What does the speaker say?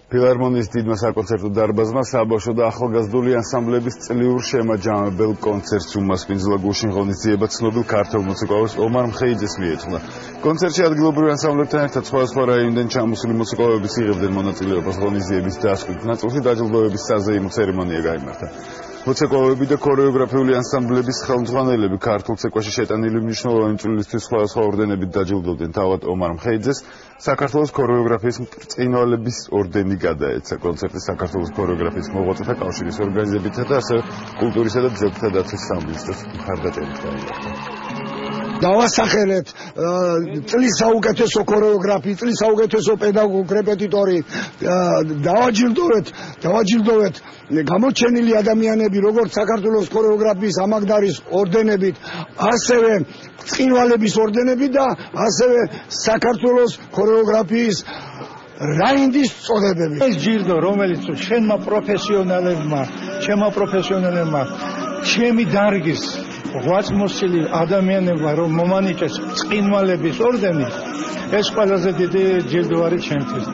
ფილარმონიის დიდმა საკონცერტო დარბაზმა საბავშვო და ახალგაზრდული ანსამბლების წლიურ შემაჯამებელ კონცერტს უმასპინძლა გუშინ ღონისძიება ცნობილ ქართველ მუსიკოსს ომარ მხეიძეს მიეძღვნა. კონცერტში ადგილობრივ ანსამბლებთან ერთად სხვადასხვა რაიონიდან ჩამოსული მუსიკოსებიც იღებდნენ მონაწილეობას ღონისძიების დასკვით. ნაწილში დაჯილდოების საზეიმო ცერემონია გაიმართა. მუსიკოსები და ქორეოგრაფიული ანსამბლების ხელმძღვანელები ქართულ ცეკვაში შეტანილი მნიშვნელოვანი წვლილისთვის სხვადასხვა ორდენებით დაჯილდოვდნენ. თავად ომარ მხეიძეს საქართველოს ქორეოგრაფიის მწვრთნელების ორდენი გადაეცა. კონცერტი საქართველოს ქორეოგრაფიის მოღვაწეთა კავშირის ორგანიზებითა და ასევე კულტურისა და ძეგლთა დაცვის სამინისტროს მხარდაჭერით გაიმართა. დავასახელეთ წლის საუკეთესო ქორეოგრაფი, წლის საუკეთესო პედაგოგ, რეპეტიტორი, დავაჯილდოვეთ გამოჩენილი ადამიანები, როგორც საქართველოს ქორეოგრაფიის ამაგდარის ორდენებით, ასევე ბრწყინვალების ორდენებით და ასევე საქართველოს ქორეოგრაფიის რაინდის წოდებები. ეს ჯილდო, რომელიც ჩემმა პროფესიონალებმა ჩემი დარგის ღვაწლმოსილი ადამიანებმა რომ მომანიჭეს ბრწყინვალების ორდენი, ეს ყველაზე დიდი ჯილდო არის ჩემთვის.